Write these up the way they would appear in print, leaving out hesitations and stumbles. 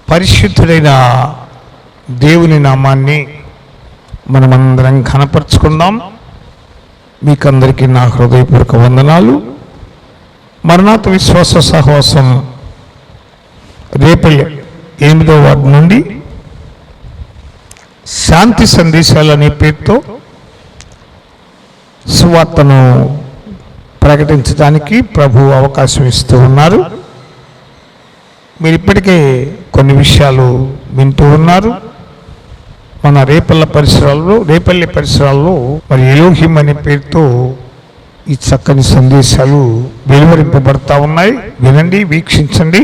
పరిశుద్ధుడైన దేవుని నామాన్ని మనమందరం ఘనపరుచుకుందాం. మీకందరికీ నా హృదయపూర్వక వందనాలు. మరణాత విశ్వాస సహవాసం రేపల్లి 8వ వార్డు నుండి శాంతి సందేశాలు అనే పేరుతో సువార్తను ప్రకటించడానికి ప్రభు అవకాశం ఇస్తూ ఉన్నారు. మీరు ఇప్పటికే కొన్ని విషయాలు వింటూ ఉన్నారు. మన రేపల్లి పరిసరాల్లో మరి ఎలోహిం అనే పేరుతో ఈ చక్కని సందేశాలు వెలువరింపబడతా ఉన్నాయి. వినండి, వీక్షించండి,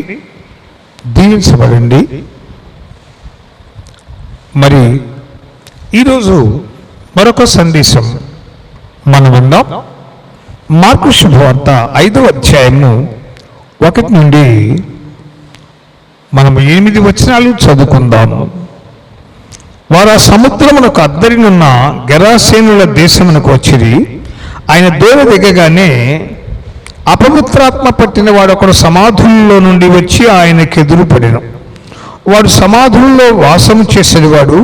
దీవించబడండి. మరి ఈరోజు మరొక సందేశం మనం విందాం. మార్కు శుభవార్త 5వ అధ్యాయము 1 నుండి మనము 8 వచనాలు చదువుకుందాము. వారు ఆ సముద్రమునకు అద్దరినున్న గెరాసేనుల దేశమునకు వచ్చిరి. ఆయన దూరం దిగగానే అపవిత్రాత్మ పట్టిన వాడు ఒకడు సమాధుల్లో నుండి వచ్చి ఆయనకు ఎదురుపడెను. వాడు సమాధుల్లో వాసము చేసేవాడు.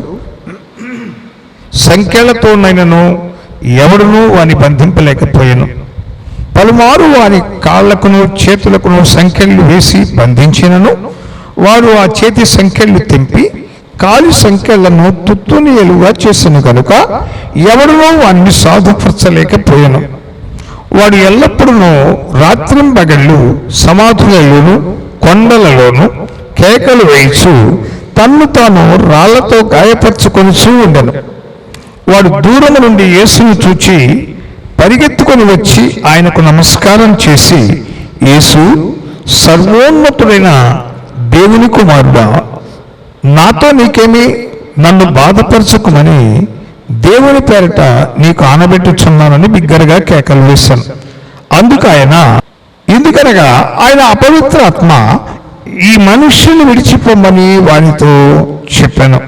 సంఖ్యలతోనైనను ఎవడునూ వాని బంధింపలేకపోయాను. పలుమారు వాని కాళ్లకును చేతులకును సంఖ్యలు వేసి బంధించినను వారు ఆ చేతి సంఖ్యలు తెంపి కాలి సంఖ్యలను తుత్తునియలుగా చేసెను కనుక ఎవడునో వాడిని సాధుపరచలేకపోయాను. వాడు ఎల్లప్పుడూ రాత్రింబగళ్ళు సమాధులలోను కొండలలోను కేకలు వేయిచు తన్ను తాను రాళ్లతో గాయపరచుకొనిచూ ఉండెను. వాడు దూరము నుండి యేసును చూచి పరిగెత్తుకొని వచ్చి ఆయనకు నమస్కారం చేసి, యేసు, సర్వోన్నతుడైన దేవుని కుమారుడా, నాతో నీకేమి, నన్ను బాధపరచుకుమని దేవుని పేరట నీకు ఆనబెట్టుచున్నానని బిగ్గరగా కేకలు వేశాను. ఎందుకనగా ఆయన అపవిత్రాత్మ ఈ మనుష్యుని విడిచిపోమని వానితో చెప్పాను.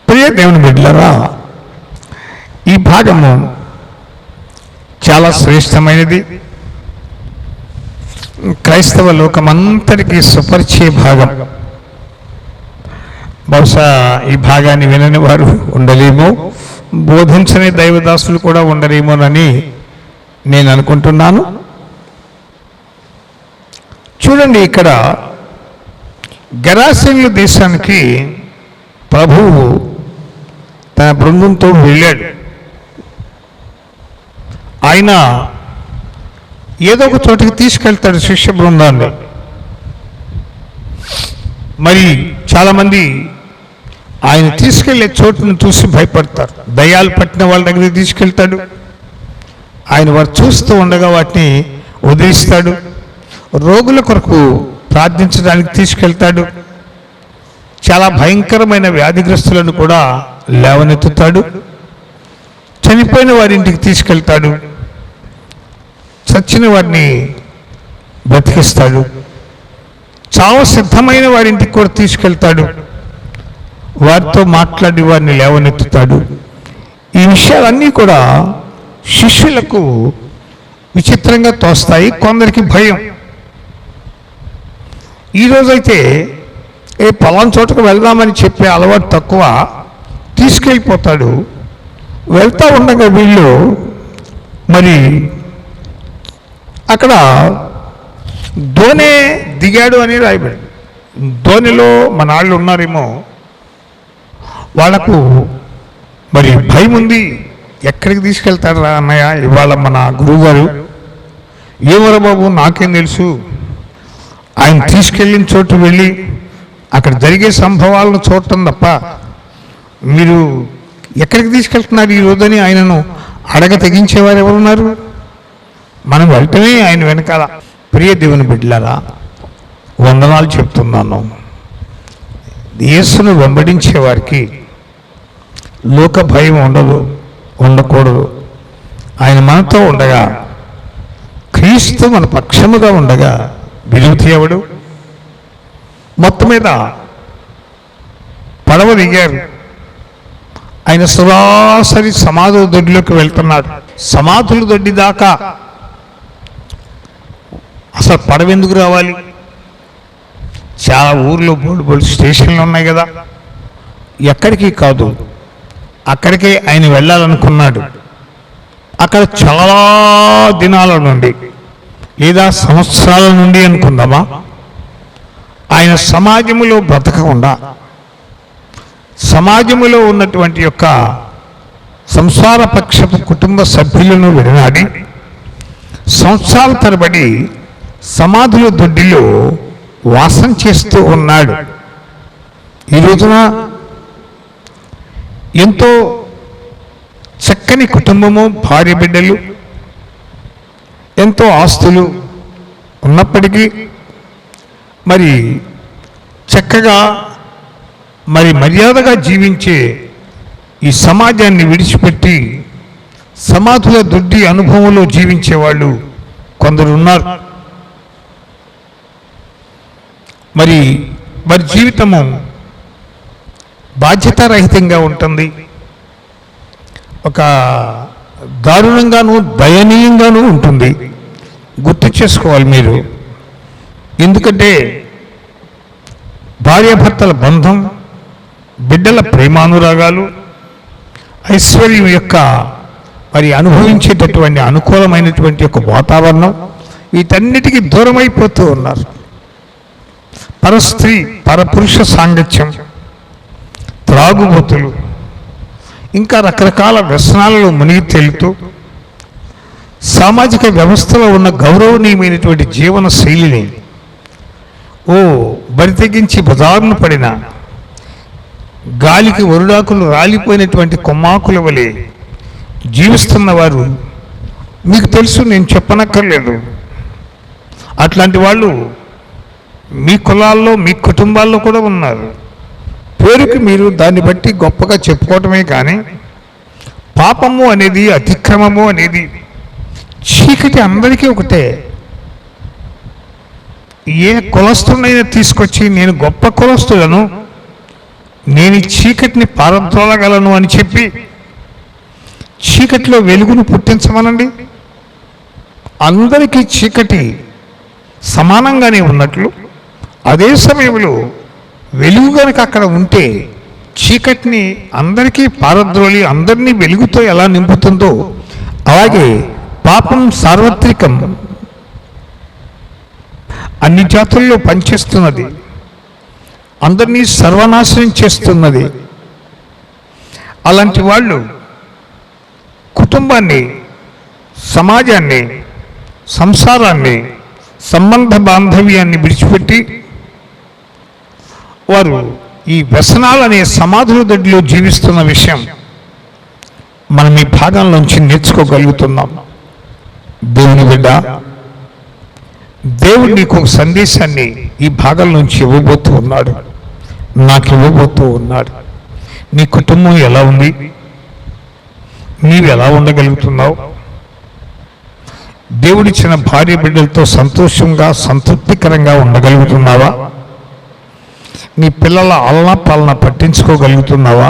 ప్రియ దేవుని బిడ్డలారా, ఈ భాగము చాలా శ్రేష్టమైనది. క్రైస్తవ లోకమంతటికీ సుపరిచయ భాగం. బహుశా ఈ భాగాన్ని వినని వారు ఉండలేమో, బోధించని దైవదాసులు కూడా ఉండలేమోనని నేను అనుకుంటున్నాను. చూడండి, ఇక్కడ గెరాసేనుల దేశానికి ప్రభువు తన బృందంతో వెళ్ళాడు. ఆయన ఏదో ఒక చోటికి తీసుకెళ్తాడు శిష్య బృందాన్ని. మరి చాలామంది ఆయన తీసుకెళ్లే చోటును చూసి భయపడతారు. దయ్యాలు పట్టిన వాళ్ళ దగ్గరికి తీసుకెళ్తాడు. ఆయన వారు చూస్తూ ఉండగా వాటిని వదిలిస్తాడు. రోగుల కొరకు ప్రార్థించడానికి తీసుకెళ్తాడు. చాలా భయంకరమైన వ్యాధిగ్రస్తులను కూడా లేవనెత్తుతాడు. చనిపోయిన వారింటికి తీసుకెళ్తాడు. చచ్చిన వారిని బ్రతికిస్తాడు. చావు సిద్ధమైన వారింటికి కూడా తీసుకెళ్తాడు. వారితో మాట్లాడి వారిని లేవనెత్తుతాడు. ఈ విషయాలన్నీ కూడా శిష్యులకు విచిత్రంగా తోస్తాయి, కొందరికి భయం. ఈరోజైతే పలానా చోటకు వెళ్దామని చెప్పే అలవాటు తక్కువ. తీసుకెళ్ళిపోతాడు. వెళ్తూ ఉండగా వీళ్ళు మరి అక్కడ దోణి దిగాడు అని రాయబడి, దోణిలో మన వాళ్ళు ఉన్నారేమో, వాళ్ళకు మరి భయం ఉంది. ఎక్కడికి తీసుకెళ్తాడు రా అన్నయ్య ఇవాళ మన గురువుగారు? ఏమరా బాబు, నాకేం తెలుసు. ఆయన తీసుకెళ్ళిన చోటు వెళ్ళి అక్కడ జరిగే సంభవాలను చూడటం తప్ప మీరు ఎక్కడికి తీసుకెళ్తున్నారు ఈ రోజని ఆయనను అడగ తెగించేవారు ఎవరున్నారు? మనం వెళ్ళటమే ఆయన వెనకాల. ప్రియ దేవుని బిడ్డలారా, వందనాలు చెప్తున్నాను. యేసును వెంబడించే వారికి లోక భయం ఉండకూడదు. ఆయన మనతో ఉండగా, క్రీస్తు మన పక్షముగా ఉండగా విరోధి ఎవడు? మొత్తం మీద పడవ దిగారు. ఆయన సరాసరి సమాధుల దొడ్డిలోకి వెళ్తున్నాడు. సమాధుల దొడ్డి దాకా అసలు పడవ ఎందుకు రావాలి? చాలా ఊర్లో బోల్డ్ స్టేషన్లు ఉన్నాయి కదా, ఎక్కడికి కాదు అక్కడికే ఆయన వెళ్ళాలనుకున్నాడు. అక్కడ చాలా దినాల నుండి లేదా సంవత్సరాల నుండి అనుకుందామా, ఆయన సమాజములో బ్రతకకుండా సమాజములో ఉన్నటువంటి యొక్క సంసార పక్షపు కుటుంబ సభ్యులను విడనాడి సంవత్సరాల తరబడి సమాధుల దొడ్డిలో వాసం చేస్తూ ఉన్నాడు. ఈ రోజున ఎంతో చక్కని కుటుంబము, భార్య బిడ్డలు, ఎంతో ఆస్తులు ఉన్నప్పటికీ మరి చక్కగా మరి మర్యాదగా జీవించే ఈ సమాజాన్ని విడిచిపెట్టి సమాధుల దొడ్డి అనుభవంలో జీవించే వాళ్ళు కొందరు ఉన్నారు. మరి వారి జీవితము బాధ్యతారహితంగా ఉంటుంది, ఒక దారుణంగాను దయనీయంగానూ ఉంటుంది. గుర్తు చేసుకోవాలి మీరు. ఎందుకంటే భార్యాభర్తల బంధం, బిడ్డల ప్రేమానురాగాలు, ఐశ్వర్యం యొక్క మరి అనుభవించేటటువంటి అనుకూలమైనటువంటి ఒక వాతావరణం, వీటన్నిటికీ దూరమైపోతూ ఉన్నారు. పరస్త్రీ పరపురుష సాంగత్యం, త్రాగుబోతులు, ఇంకా రకరకాల వ్యసనాలలో మునిగి తేలుతూ సామాజిక వ్యవస్థలో ఉన్న గౌరవనీయమైనటువంటి జీవన శైలిని బరితెగించి బజారును పడిన గాలికి వరుడాకులు రాలిపోయినటువంటి కొమ్మాకుల వలె జీవిస్తున్న వారు మీకు తెలుసు, నేను చెప్పనక్కర్లేదు. అట్లాంటి వాళ్ళు మీ కులాల్లో, మీ కుటుంబాల్లో కూడా ఉన్నారు. పేరుకి మీరు దాన్ని బట్టి గొప్పగా చెప్పుకోవటమే కానీ పాపము అనేది, అతిక్రమము అనేది, చీకటి అందరికీ ఒకటే. ఏ కులస్తునైనా తీసుకొచ్చి నేను గొప్ప కులస్తులను, నేను చీకటిని పారద్రోలగలను అని చెప్పి చీకటిలో వెలుగును పుట్టించమనండి. అందరికీ చీకటి సమానంగానే ఉన్నట్లు అదే సమయంలో వెలుగు కనుక అక్కడ ఉంటే చీకటిని అందరికీ పారద్రోలి అందరినీ వెలుగుతో ఎలా నింపుతుందో అలాగే పాపం సార్వత్రికం, అన్ని జాతుల్లో పనిచేస్తున్నది, అందరినీ సర్వనాశనం చేస్తున్నది. అలాంటి వాళ్ళు కుటుంబాన్ని, సమాజాన్ని, సంసారాన్ని, సంబంధ బాంధవ్యాన్ని విడిచిపెట్టి వారు ఈ వ్యసనాలనే సమాధుల దొడ్డిలో జీవిస్తున్న విషయం మనం ఈ భాగంలోంచి నేర్చుకోగలుగుతున్నాం. దేవుని బిడ్డ, దేవుడు నీకు ఒక సందేశాన్ని ఈ భాగం నుంచి ఇవ్వబోతూ ఉన్నాడు, నాకు ఇవ్వబోతూ ఉన్నాడు. నీ కుటుంబం ఎలా ఉంది? నీవు ఎలా ఉండగలుగుతున్నావు? దేవుడిచ్చిన భార్య బిడ్డలతో సంతోషంగా, సంతృప్తికరంగా ఉండగలుగుతున్నావా? నీ పిల్లల ఆలనా పాలన పట్టించుకోగలుగుతున్నావా?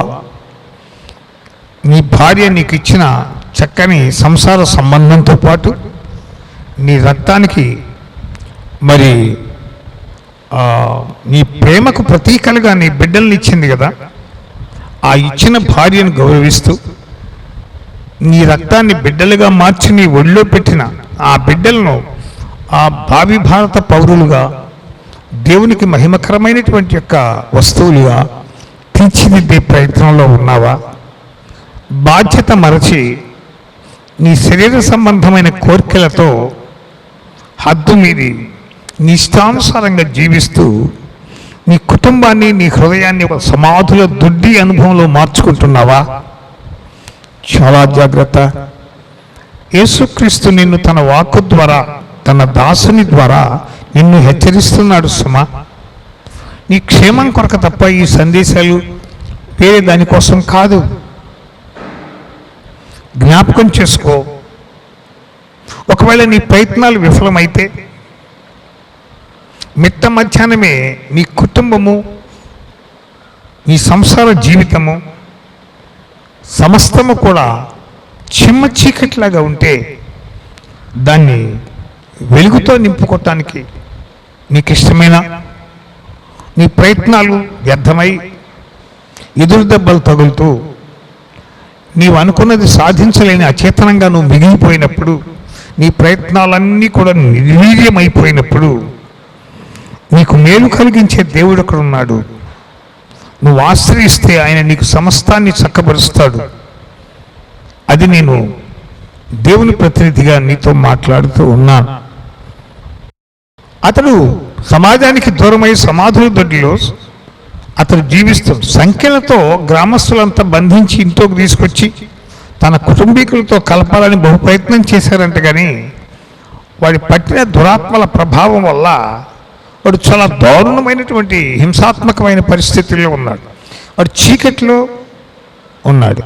నీ భార్య నీకు ఇచ్చిన చక్కని సంసార సంబంధంతో పాటు నీ రక్తానికి మరి నీ ప్రేమకు ప్రతీకలుగా నీ బిడ్డల్ని ఇచ్చింది కదా, ఆ ఇచ్చిన భార్యను గౌరవిస్తూ నీ రక్తాన్ని బిడ్డలుగా మార్చి నీ ఒళ్ళో పెట్టిన ఆ బిడ్డలను ఆ భావి భారత పౌరులుగా, దేవునికి మహిమకరమైనటువంటి యొక్క వస్తువులుగా తీర్చిదిద్దే ప్రయత్నంలో ఉన్నావా? బాధ్యత మరచి నీ శరీర సంబంధమైన కోరికలతో హద్దు మీది నీ ఇష్టానుసారంగా జీవిస్తూ నీ కుటుంబాన్ని, నీ హృదయాన్ని ఒక సమాధుల దొడ్డి అనుభవంలో మార్చుకుంటున్నావా? చాలా జాగ్రత్త. యేసుక్రీస్తు నిన్ను తన వాక్కు ద్వారా, తన దాసుని ద్వారా నిన్ను హెచ్చరిస్తున్నాడు సుమా. నీ క్షేమం కొరకు తప్ప ఈ సందేశాలు వేరే దానికోసం కాదు. జ్ఞాపకం చేసుకో. ఒకవేళ నీ ప్రయత్నాలు విఫలమైతే మిట్ట మధ్యాహ్నమే నీ కుటుంబము, నీ సంసార జీవితము సమస్తము కూడా చిమ్మ చీకట్లాగా ఉంటే దాన్ని వెలుగుతో నింపుకోవటానికి నీకు ఇష్టమైన నీ ప్రయత్నాలు వ్యర్థమై ఎదురు దెబ్బలు తగులుతూ నీవు అనుకున్నది సాధించలేని అచేతనంగా నువ్వు మిగిలిపోయినప్పుడు, నీ ప్రయత్నాలన్నీ కూడా నిర్వీర్యమైపోయినప్పుడు నీకు మేలు కలిగించే దేవుడు అక్కడ ఉన్నాడు. నువ్వు ఆశ్రయిస్తే ఆయన నీకు సమస్తాన్ని చక్కబరుస్తాడు. అది నేను దేవుని ప్రతినిధిగా నీతో మాట్లాడుతూ ఉన్నాను. అతడు సమాజానికి దూరమై సమాధుల దొడ్డిలో అతడు జీవిస్తాడు. సంఖ్యలతో గ్రామస్తులంతా బంధించి ఇంట్లోకి తీసుకొచ్చి తన కుటుంబీకులతో కలపాలని బహు ప్రయత్నం చేశారంట. కానీ వాడి పట్టిన దురాత్మల ప్రభావం వల్ల వాడు చాలా దారుణమైనటువంటి హింసాత్మకమైన పరిస్థితుల్లో ఉన్నాడు. వాడు చీకట్లో ఉన్నాడు,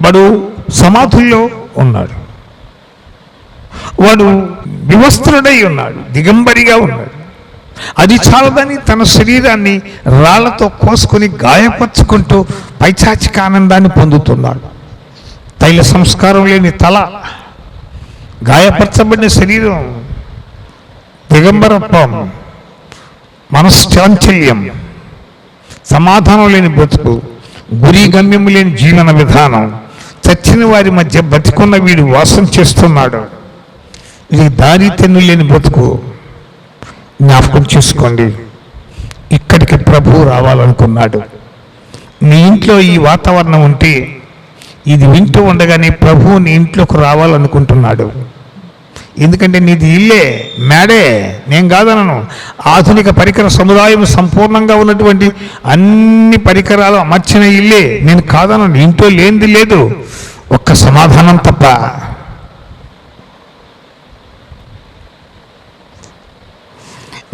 వాడు సమాధుల్లో ఉన్నాడు, వాడు వివస్త్రుడై ఉన్నాడు, దిగంబరిగా ఉన్నాడు. అది చాలదని తన శరీరాన్ని రాళ్లతో కోసుకొని గాయపరుచుకుంటూ పైచాచిక ఆనందాన్ని పొందుతున్నాడు. తైల సంస్కారం లేని తల, గాయపరచబడిన శరీరం, దిగంబరత్వం, మనశ్చాంచల్యం, సమాధానం లేని బ్రతుకు, గురి గమ్యము లేని జీవన విధానం, చచ్చిన వారి మధ్య బతికున్న వీడు వాసం చేస్తున్నాడు. ఇది దారి తెన్ను లేని బ్రతుకు. జ్ఞాపకం చేసుకోండి, ఇక్కడికి ప్రభువు రావాలనుకున్నాడు. నీ ఇంట్లో ఈ వాతావరణం ఉంటే, ఇది వింటూ ఉండగానే ప్రభువు నీ ఇంట్లోకి రావాలనుకుంటున్నాడు. ఎందుకంటే నీది ఇల్లే, మేడే, నేను కాదనను. ఆధునిక పరికర సముదాయం సంపూర్ణంగా ఉన్నటువంటి అన్ని పరికరాలు అమర్చిన ఇల్లే, నేను కాదనను. ఇంట్లో లేనిది లేదు, ఒక్క సమాధానం తప్ప.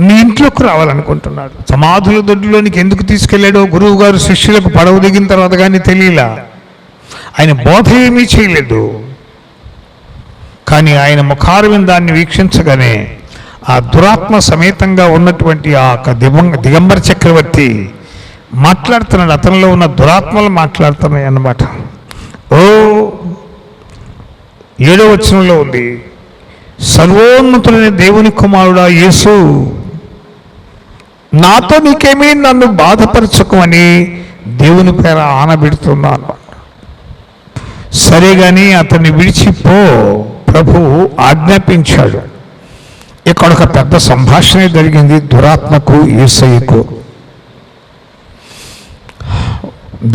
నీ ఇంట్లోకి రావాలనుకుంటున్నాడు. సమాధుల దొడ్డిలోనికి ఎందుకు తీసుకెళ్లాడో గురువు గారు శిష్యులకు పడవ దిగిన తర్వాత కానీ తెలియలా. ఆయన బోధ ఏమీ చేయలేదు. కానీ ఆయన ముఖారవిందాన్ని వీక్షించగానే ఆ దురాత్మ సమేతంగా ఉన్నటువంటి ఆ దిగంబర చక్రవర్తి మాట్లాడుతున్నాడు. అతనిలో ఉన్న దురాత్మలు మాట్లాడుతున్నాయి అన్నమాట. 7వ వచనంలో ఉంది, సర్వోన్నతుడైన దేవుని కుమారుడా యేసు, నాతో నీకేమీ, నన్ను బాధపరచుకోమని దేవుని పేర ఆనబెడుతున్నాను. సరే కానీ అతన్ని విడిచిపో ప్రభువు ఆజ్ఞాపించాడు. ఇక్కడ ఒక పెద్ద సంభాషణ జరిగింది దురాత్మకు యేసయ్యకు.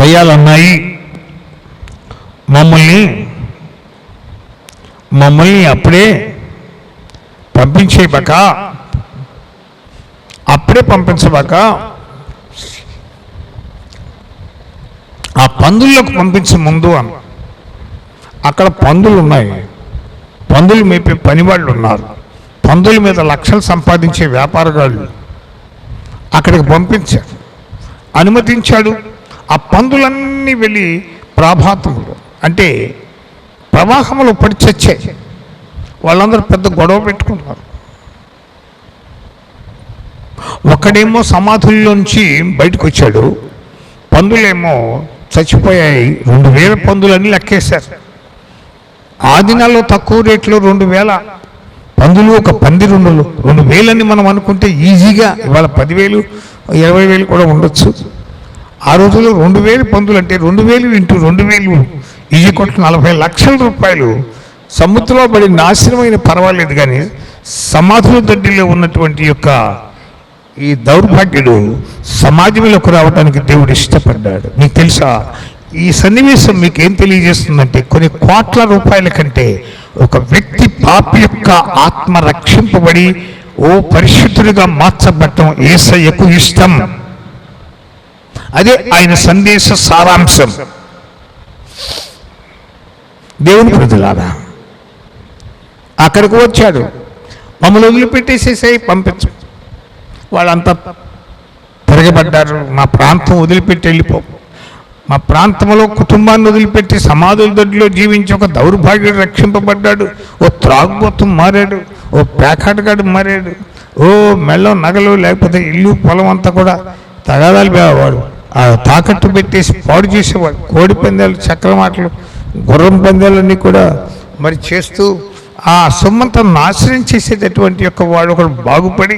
దయ్యాలన్నాయి, మమ్మల్ని అప్పుడే పంపించబాక ఆ పందుల్లోకి పంపించే ముందు అన్న. అక్కడ పందులు ఉన్నాయి, పందులు మేపే పనివాళ్ళు ఉన్నారు, పందుల మీద లక్షలు సంపాదించే వ్యాపారగాళ్ళు. అక్కడికి పంపించాడు, అనుమతించాడు. ఆ పందులన్నీ వెళ్ళి ప్రాభాతములు అంటే ప్రవాహంలో పడి చచ్చాయి. వాళ్ళందరూ పెద్ద గొడవ పెట్టుకున్నారు. ఒకడేమో సమాధుల్లోంచి బయటకు వచ్చాడు, పందులేమో చచ్చిపోయాయి. 2000 పందులన్నీ లెక్కేశారు. ఆ దినాల్లో తక్కువ రేట్లో 2000 పందులు, ఒక పంది 2000 మనం అనుకుంటే ఈజీగా ఇవాళ 10,000 20,000 కూడా ఉండొచ్చు. ఆ రోజుల్లో 2000 పందులు అంటే 2000 ఇంటూ 2000 ఈజీ కొట్టు 40 లక్షల రూపాయలు సముద్రంలో పడి నాశనమైన పర్వాలేదు. కానీ సమాధుల దొడ్డిలో ఉన్నటువంటి యొక్క ఈ దౌర్భాగ్యుడు సమాజంలోకి రావడానికి దేవుడు ఇష్టపడ్డాడు. మీకు తెలుసా, ఈ సన్నివేశం మీకు ఏం తెలియజేస్తుందంటే, కొన్ని కోట్ల రూపాయల కంటే ఒక వ్యక్తి పాపి యొక్క ఆత్మ రక్షింపబడి పరిశుద్ధుడిగా మార్చబడటం యేసయ్యకు ఇష్టం. అదే ఆయన సందేశ సారాంశం. దేవుని ప్రజలారా, అక్కడికి వచ్చాడు, మమ్మల్ని వదిలిపెట్టేసేసాయి, పంపించు. వాళ్ళంతా తిరగబడ్డారు. మా ప్రాంతం వదిలిపెట్టి వెళ్ళిపో. మా ప్రాంతంలో కుటుంబాన్ని వదిలిపెట్టి సమాధుల దొడ్డిలో జీవించి ఒక దౌర్భాగ్యుడు రక్షింపబడ్డాడు. ఓ త్రాగుబోతు మారాడు, ఓ ప్యాకాటగాడు మారాడు, మెళ్ళ నగలు లేకపోతే ఇల్లు పొలం అంతా కూడా తగాదాలు వాడు ఆ తాకట్టు పెట్టేసి పాడు చేసేవాడు. కోడి పందాలు, చక్రమాటలు, గుర్రం పందాలన్నీ కూడా మరి చేస్తూ ఆ సొమ్మంతా నాశనం చేసేటటువంటి యొక్క వాడు ఒకడు బాగుపడి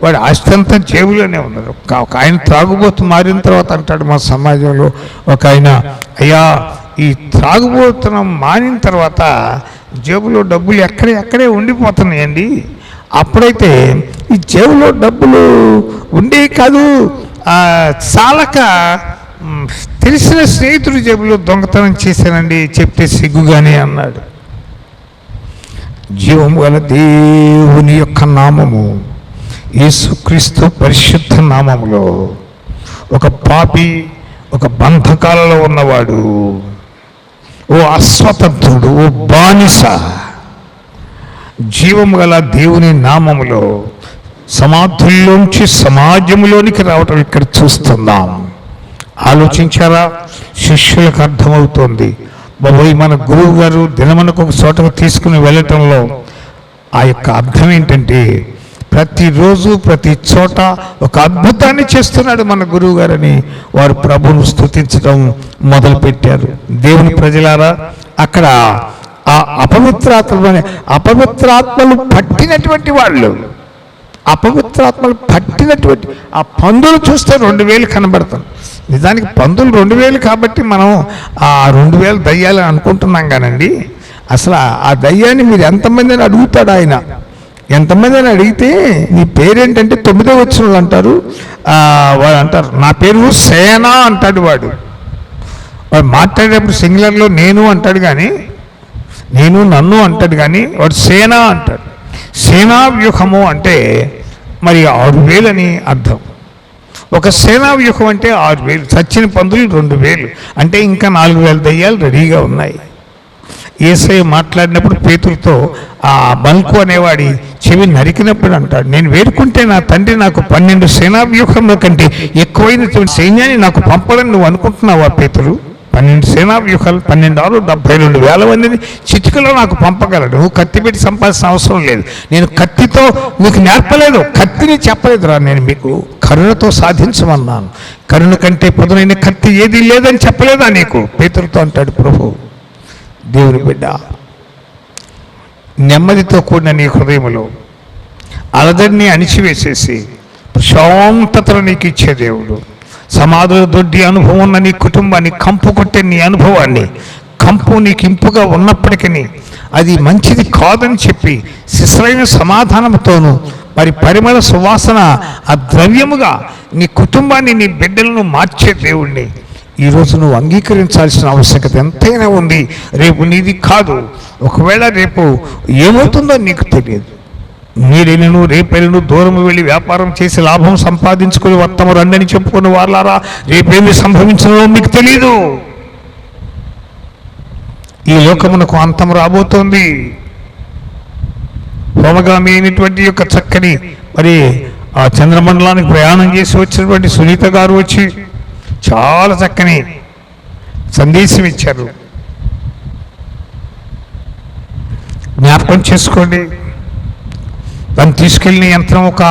వాడి ఆస్తి అంతా జేబులోనే ఉన్నారు. ఒక ఆయన త్రాగుబోతు మారిన తర్వాత అంటాడు మా సమాజంలో ఒక ఆయన, అయ్యా ఈ త్రాగుబోతునం మారిన తర్వాత జేబులో డబ్బులు ఎక్కడే ఉండిపోతున్నాయండి. అప్పుడైతే ఈ జేబులో డబ్బులు ఉండేవి కాదు, చాలక తెలిసిన స్నేహితుడి జేబులో దొంగతనం చేశానండి చెప్తే సిగ్గుగానే అన్నాడు. జీవము గల దేవుని యొక్క నామము యేసుక్రీస్తు పరిశుద్ధ నామములో ఒక పాపి, ఒక బంధకాలలో ఉన్నవాడు, ఓ అస్వతంత్రుడు, ఓ బానిస, జీవము గల దేవుని నామములో సమాధుల్లోంచి సమాజంలోనికి రావటం ఇక్కడ చూస్తున్నాం. ఆలోచించారా? శిష్యులకు అర్థమవుతోంది. బాబోయ్, మన గురువు గారు దినమనకు ఒక చోటకు తీసుకుని వెళ్ళటంలో ఆ యొక్క అర్థం ఏంటంటే, ప్రతిరోజు ప్రతి చోట ఒక అద్భుతాన్ని చేస్తున్నాడు మన గురువు గారని వారు ప్రభువును స్తుతించడం మొదలుపెట్టారు. దేవుని ప్రజలారా, అక్కడ ఆ అపవిత్రాత్మలు పట్టినటువంటి వాళ్ళు, అపవిత్రాత్మలు పట్టినటువంటి ఆ పందులు చూస్తే 2000 కనబడతాం. నిజానికి పందులు 2000 కాబట్టి మనం ఆ 2000 దయ్యాలని అనుకుంటున్నాం కానండి, అసలు ఆ దయ్యాన్ని మీరు ఎంతమందిని అడుగుతాడు ఆయన. ఎంతమందిని అడిగితే నీ పేరేంటంటే 9వ వచనంలో అంటారు, వాడు అంటారు నా పేరు సేనా అంటాడు. వాడు మాట్లాడేటప్పుడు సింగులర్లో నేను అంటాడు కానీ, నేను నన్ను అంటాడు కానీ వాడు సేనా అంటాడు. సేనా వ్యూహము అంటే మరి 6000 అని అర్థం. ఒక సేనా వ్యూహం అంటే 6000, చచ్చిన పందులు 2000 అంటే ఇంకా 4000 దయ్యాలు రెడీగా ఉన్నాయి. యేసయ్య మాట్లాడినప్పుడు పేతురుతో ఆ బల్కు అనేవాడి చెవి నరికినప్పుడు అంటాడు, నేను వేడుకుంటే నా తండ్రి నాకు 12 సేనా వ్యూహంలో కంటే ఎక్కువైనటువంటి సైన్యాన్ని నాకు పంపదని నువ్వు అనుకుంటున్నావా పేతురు? 12 సేనా వ్యూహాలు 12 6 72,000 మందిని చిటికలో నాకు పంపగలడు. నువ్వు కత్తి పెట్టి సంపాదించిన అవసరం లేదు. నేను కత్తితో నీకు నేర్పలేదు, కత్తిని చెప్పలేదురా, నేను మీకు కరుణతో సాధించమన్నాను. కరుణ కంటే పదునైన కత్తి ఏది లేదని చెప్పలేదా నీకు? పేతురుతో అంటాడు ప్రభు. దేవుని బిడ్డ, నెమ్మదితో కూడిన నీ హృదయంలో అలజడిని అణిచివేసేసి ప్రశాంతతను నీకు ఇచ్చే దేవుడు. సమాధుల దొడ్డి అనుభవం ఉన్న నీ కుటుంబాన్ని, కంపు కొట్టే నీ అనుభవాన్ని, కంపు నీకు ఇంపుగా ఉన్నప్పటికీ అది మంచిది కాదని చెప్పి శిశులైన సమాధానంతోనూ మరి పరిమళ సువాసన ఆ ద్రవ్యముగా నీ కుటుంబాన్ని, నీ బిడ్డలను మార్చే దేవుణ్ణి ఈరోజు నువ్వు అంగీకరించాల్సిన ఆవశ్యకత ఎంతైనా ఉంది. రేపు నీది కాదు. ఒకవేళ రేపు ఏమవుతుందో నీకు తెలియదు. మీరేను రేపేను దూరం వెళ్ళి వ్యాపారం చేసి లాభం సంపాదించుకొని వత్తము రండని చెప్పుకుని వాళ్ళారా, రేపేమి సంభవించదో మీకు తెలీదు. ఈ లోకమునకు అంతం రాబోతోంది. హోమగామి అయినటువంటి యొక్క చక్కని మరి ఆ చంద్రమండలానికి ప్రయాణం చేసి వచ్చినటువంటి సునీత గారు వచ్చి చాలా చక్కని సందేశం ఇచ్చారు. జ్ఞాపకం చేసుకోండి. దాన్ని తీసుకెళ్ళిన యంత్రం ఒక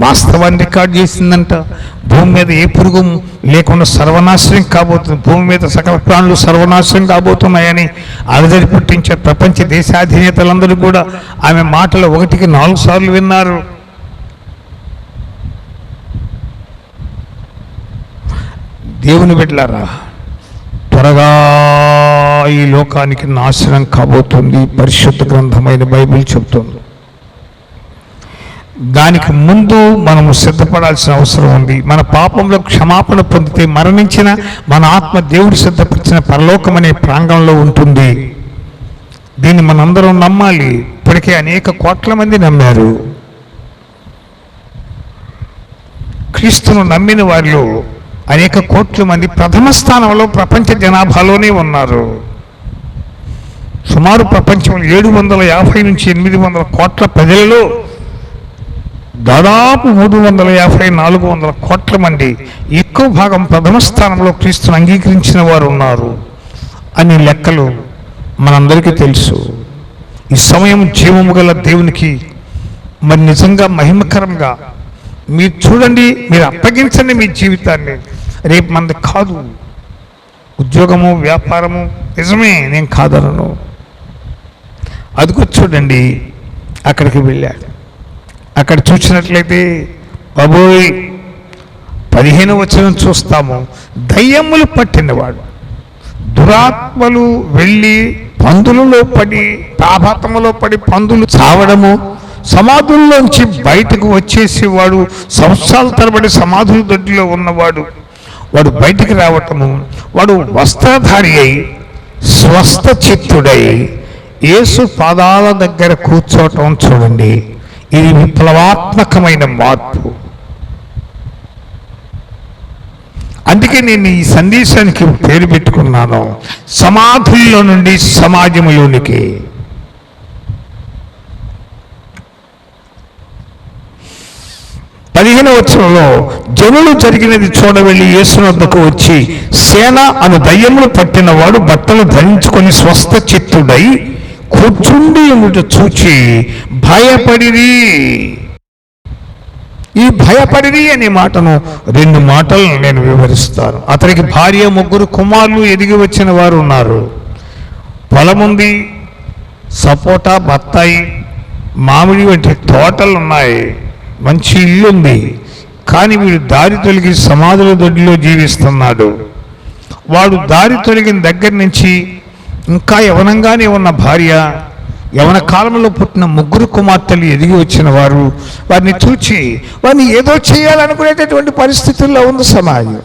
వాస్తవాన్ని రికార్డ్ చేసిందంట. భూమి మీద ఏ పురుగు లేకుండా సర్వనాశనం కాబోతుంది, భూమి మీద సకల ప్రాణులు సర్వనాశనం కాబోతున్నాయని అలజడి పుట్టించారు. ప్రపంచ దేశాధినేతలందరూ కూడా ఆమె మాటలు 1కి 4 సార్లు విన్నారు. దేవుని బిడ్డలారా, త్వరగా ఈ లోకానికి నాశనం కాబోతుంది. పరిశుద్ధ గ్రంథమైన బైబిల్ చెబుతుంది. దానికి ముందు మనము సిద్ధపడాల్సిన అవసరం ఉంది. మన పాపంలో క్షమాపణ పొందితే మరణించిన మన ఆత్మ దేవుడు సిద్ధపరిచిన పరలోకం అనే ప్రాంగణంలో ఉంటుంది. దీన్ని మనందరం నమ్మాలి. ఇప్పటికే అనేక కోట్ల మంది నమ్మారు. క్రీస్తును నమ్మిన వారిలో అనేక కోట్ల మంది ప్రథమ స్థానంలో ప్రపంచ జనాభాలోనే ఉన్నారు. సుమారు ప్రపంచంలో 750 నుంచి 800 కోట్ల ప్రజలలో దాదాపు 350-400 కోట్ల మంది, ఎక్కువ భాగం ప్రథమ స్థానంలో క్రీస్తును అంగీకరించిన వారు ఉన్నారు అనే లెక్కలు మనందరికీ తెలుసు. ఈ సమయం జీవము గల దేవునికి మరి నిజంగా మహిమకరంగా మీరు చూడండి, మీరు అప్పగించండి మీ జీవితాన్ని. రేపు మనది కాదు. ఉద్యోగము, వ్యాపారము నిజమే, నేను కాదనను. అదిగో చూడండి, అక్కడికి వెళ్ళాడు. అక్కడ చూసినట్లయితే బాబోయ్ 15వ వచనం చూస్తాము. దయ్యములు పట్టినవాడు, దురాత్మలు వెళ్ళి పందులలో పడి, పాపాత్మలో పడి పందులు చావడము, సమాధుల్లోంచి బయటకు వచ్చేసేవాడు, సంవత్సరాల తరబడి సమాధుల దొడ్డిలో ఉన్నవాడు, వాడు బయటికి రావటము, వాడు వస్త్రధారి అయి స్వస్థ చిత్తుడై యేసు పాదాల దగ్గర కూర్చోవటం చూడండి. ఇది విప్లవాత్మకమైన మార్పు. అందుకే నేను ఈ సందేశానికి పేరు పెట్టుకున్నాను, సమాధుల్లో నుండి సమాజంలోనికి. పదిహేనవ వచనంలో జనులు జరిగినది చూడవెళ్ళి యేసునొద్దకు వచ్చి, సేన అను దయ్యములు పట్టిన వాడు బట్టలు ధరించుకొని స్వస్థ చిత్తుడై కూర్చుండి ఉండుట చూచి భయపడిరి. ఈ భయపడిరి అనే మాటను 2 మాటలు నేను వివరిస్తాను. అతనికి భార్య, 3 కుమారులు ఎదిగి వచ్చిన వారు ఉన్నారు. పొలముంది, సపోటా, బత్తాయి, మామిడి వంటి తోటలు ఉన్నాయి, మంచి ఇల్లు ఉంది. కానీ వీడు దారి తొలగి సమాధుల దొడ్డిలో జీవిస్తున్నాడు. వాడు దారి తొలగిన దగ్గర నుంచి ఇంకా యవనంగానే ఉన్న భార్య, యవన కాలంలో పుట్టిన 3 కుమార్తెలు ఎదిగి వచ్చిన వారు, వారిని చూచి వారిని ఏదో చేయాలనుకునేటటువంటి పరిస్థితుల్లో ఉంది సమాజం.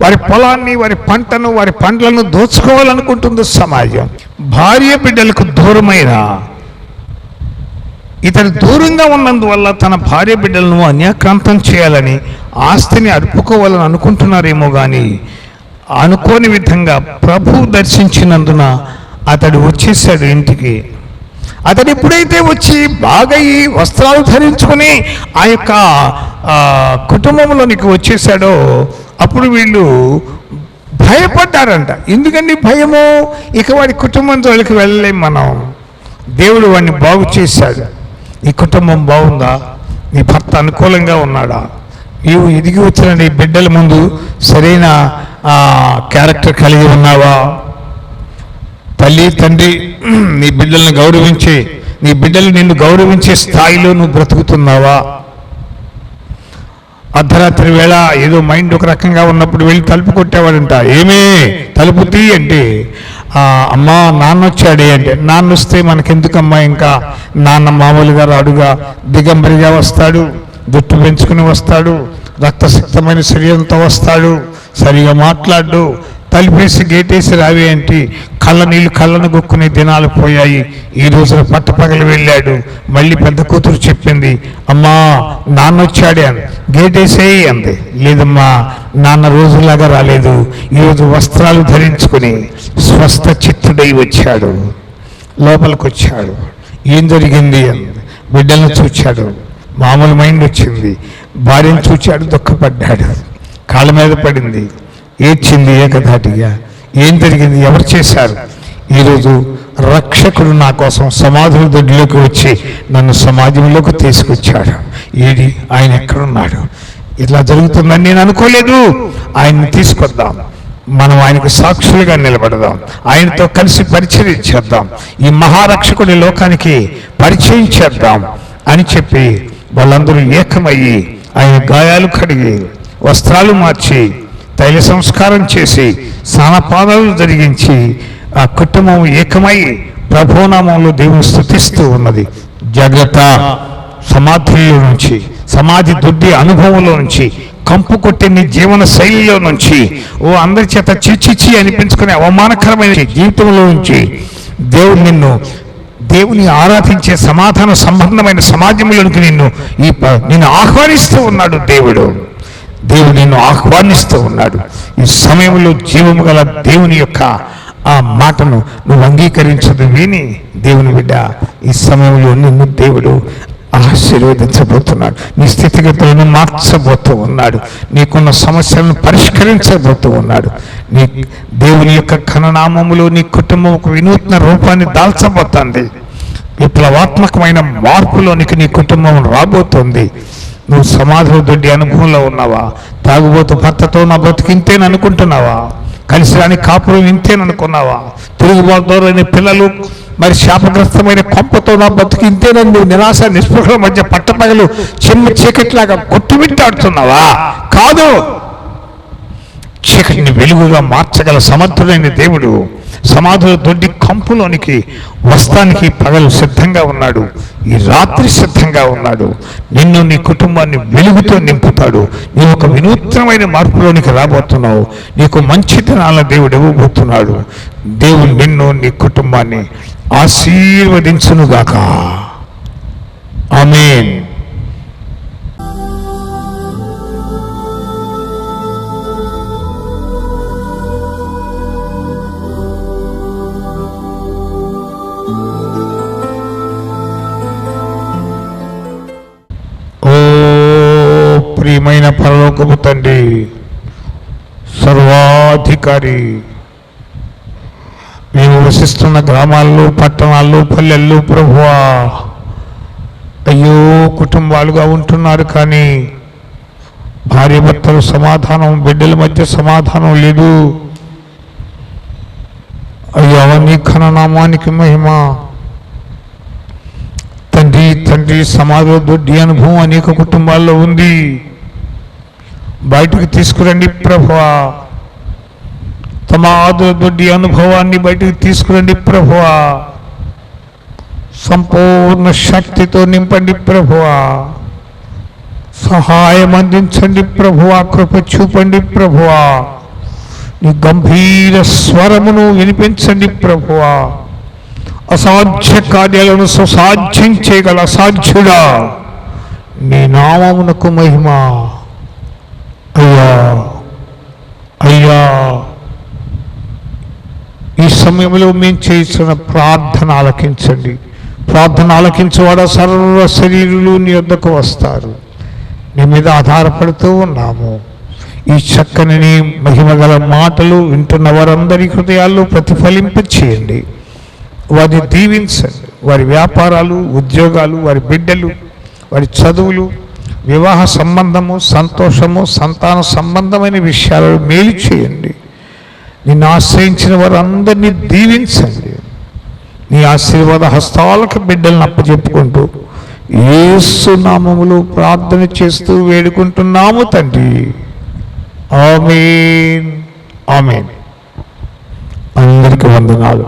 వారి పొలాన్ని, వారి పంటను, వారి పండ్లను దోచుకోవాలనుకుంటుంది సమాజం. భార్య బిడ్డలకు దూరమైన ఇతను దూరంగా ఉన్నందువల్ల తన భార్య బిడ్డలను అన్యాక్రాంతం చేయాలని, ఆస్తిని అడుపుకోవాలని అనుకుంటున్నారేమో కానీ అనుకోని విధంగా ప్రభువు దర్శించినందున అతడు వచ్చేసాడు ఇంటికి. అతడు ఎప్పుడైతే వచ్చి బాగా ఈ వస్త్రాలు ధరించుకొని ఆ యొక్క కుటుంబంలోనికి వచ్చేసాడో అప్పుడు వీళ్ళు భయపడ్డారంట. ఎందుకండి భయము? ఇక వాడి కుటుంబం జోలికి వెళ్ళలేం మనం. దేవుడు వాడిని బాగు చేశాడు. నీ కుటుంబం బాగుందా? నీ భర్త అనుకూలంగా ఉన్నాడా? నీవు ఎదిగి వచ్చిన నీ బిడ్డల ముందు సరైన క్యారెక్టర్ కలిగి ఉన్నావా? తల్లి, తండ్రి నీ బిడ్డలను గౌరవించే, నీ బిడ్డలు నిన్ను గౌరవించే స్థాయిలో నువ్వు బ్రతుకుతున్నావా? అర్ధరాత్రి వేళ ఏదో మైండ్ ఒక రకంగా ఉన్నప్పుడు వెళ్ళి తలుపు కొట్టేవాడంట. ఏమే తలుపు తీ అంటే, అమ్మా నాన్న వచ్చాడే అంటే, నాన్న వస్తే మనకెందుకమ్మా, ఇంకా నాన్న మామూలుగా రాడుగా, దిగంబరిగా వస్తాడు, జుట్టు పెంచుకుని వస్తాడు, రక్తసిక్తమైన శరీరంతో వస్తాడు, సరిగా మాట్లాడు, తలుపేసి గేటేసి రావి అంటే కళ్ళ నీళ్ళు కళ్ళను గొక్కునే దినాలు పోయాయి. ఈ రోజున పట్టపగలు వెళ్ళాడు. మళ్ళీ పెద్ద కూతురు చెప్పింది, అమ్మా నాన్న వచ్చాడే అని. గేటేసేయి అంది. లేదమ్మా, నాన్న రోజులాగా రాలేదు, ఈరోజు వస్త్రాలు ధరించుకుని స్వస్థ చిత్తుడై వచ్చాడు, లోపలికి వచ్చాడు. ఏం జరిగింది అంది. బిడ్డలను చూచాడు, మామూలు మైండ్ వచ్చింది. భార్యను చూచాడు, దుఃఖపడ్డాడు, కాళ్ళ మీద పడింది, ఏడ్చింది ఏకధాటిగా. ఏం జరిగింది? ఎవరు చేశారు? ఈరోజు రక్షకుడు నా కోసం సమాధుల దొడ్డిలోకి వచ్చి నన్ను సమాజంలోకి తీసుకొచ్చాడు. ఏది ఆయన ఎక్కడున్నాడు? ఇట్లా జరుగుతుందని నేను అనుకోలేదు. ఆయన్ని తీసుకొద్దాం, మనం ఆయనకు సాక్షులుగా నిలబడదాం, ఆయనతో కలిసి పరిచయం చేద్దాం, ఈ మహారక్షకుడి లోకానికి పరిచయం చేద్దాం అని చెప్పి వాళ్ళందరూ ఏకమయ్యి ఆయన గాయాలు కడిగి వస్త్రాలు మార్చి తైల సంస్కారం చేసి స్నానపాదాలు జరిగించి ఆ కుటుంబం ఏకమై ప్రభునామంలో దేవుని స్తుతిస్తూ ఉన్నది. జాగ్రత్త, సమాధిలో నుంచి, సమాధి దొడ్డి అనుభవంలో నుంచి, కంపు కొట్టే నీ జీవన శైలిలో నుంచి, అందరి చేత చిచిచి అనిపించుకునే అవమానకరమైన జీవితంలో నుంచి దేవుడు దేవుని ఆరాధించే సమాధాన సంబంధమైన సమాజంలోనికి నిన్ను ఆహ్వానిస్తూ ఉన్నాడు. దేవుడు నిన్ను ఆహ్వానిస్తూ ఉన్నాడు. ఈ సమయంలో జీవము గల దేవుని యొక్క ఆ మాటను నువ్వు అంగీకరించదు విని, దేవుని బిడ్డ, ఈ సమయంలో నిన్ను దేవుడు ఆశీర్వదించబోతున్నాడు. నీ స్థితిగతులను మార్చబోతూ ఉన్నాడు. నీకున్న సమస్యలను పరిష్కరించబోతూ ఉన్నాడు. నీ దేవుని యొక్క ఘననామములో నీ కుటుంబం ఒక వినూత్న రూపాన్ని దాల్చబోతుంది. విప్లవాత్మకమైన మార్పులోనికి నీ కుటుంబం రాబోతుంది. నువ్వు సమాధిలో దొడ్డి అనుభవంలో ఉన్నావా? తాగుబోతు భర్తతో నా బ్రతికింతేని అనుకుంటున్నావా? కలిసి రాని కాపురం ఇంతేననుకున్నావా? తిరుగుబాటుదోరైన పిల్లలు, మరి శాపగ్రస్తమైన కొంపతో నా బతుకు ఇంతేనని నువ్వు నిరాశ నిస్పృహల మధ్య పట్టపగలు చిమ్మ చీకట్లాగా కొట్టుమిట్టాడుతున్నావా? కాదు, చీకటిని వెలుగుగా మార్చగల సమర్థుడైన దేవుడు సమాధుల దొడ్డి కంపులోనికి వస్తానికి పగలు సిద్ధంగా ఉన్నాడు, ఈ రాత్రి సిద్ధంగా ఉన్నాడు. నిన్ను, నీ కుటుంబాన్ని వెలుగుతో నింపుతాడు. నీవు ఒక వినూత్నమైన మార్పులోనికి రాబోతున్నావు. నీకు మంచి దినాలను దేవుడు ఇవ్వబోతున్నాడు. దేవుడు నిన్ను, నీ కుటుంబాన్ని ఆశీర్వదించునుగాక. ఆమేన్. ప్రియమైన పరలోకపు తండ్రి, సర్వాధికారి, మేము వసిస్తున్న గ్రామాల్లో, పట్టణాల్లో, పల్లెల్లో ప్రభువా, అయ్యో కుటుంబాలుగా ఉంటున్నారు, కానీ భార్య భర్తలు సమాధానం, బిడ్డల మధ్య సమాధానం లేదు. అయ్యో నీ ఘననామానికి మహిమ. తండ్రి సమాధుల దొడ్డి అనుభవం అనేక కుటుంబాల్లో ఉంది. బయటకు తీసుకురండి ప్రభువా, సమాధుల దొడ్డి అనుభవాన్ని బయటకు తీసుకురండి ప్రభువా. సంపూర్ణ శక్తితో నింపండి ప్రభువా. సహాయం అందించండి ప్రభువా. కృప చూపండి ప్రభువా. నీ గంభీర స్వరమును వినిపించండి ప్రభువా. అసాధ్య కార్యాలను సుసాధ్యం చేయగల అసాధ్యుడా, నీ నామమునకు మహిమ. అయ్యా అయ్యా, ఈ సమయంలో మేము చేస్తున్న ప్రార్థన ఆలకించండి. ప్రార్థన ఆలకించేవాడ సర్వ శరీరులు నీ వద్దకు వస్తారు. నీ మీద ఆధారపడుతూ ఉన్నాము. ఈ చక్కని నీ మహిమగల మాటలు వింటున్న వారందరి హృదయాల్లో ప్రతిఫలింప చేయండి. వారిని దీవించండి. వారి వ్యాపారాలు, ఉద్యోగాలు, వారి బిడ్డలు, వారి చదువులు, వివాహ సంబంధము, సంతోషము, సంతాన సంబంధమైన విషయాలను మేలు చేయండి. నిన్ను ఆశ్రయించిన వారందరినీ దీవించండి. నీ ఆశీర్వాద హస్తాలకు బిడ్డలను అప్పచెప్పుకుంటూ యేసు నామములో ప్రార్థన చేస్తూ వేడుకుంటున్నాము తండ్రి. ఆమేన్. ఆమేన్. అందరికీ వందనాలు.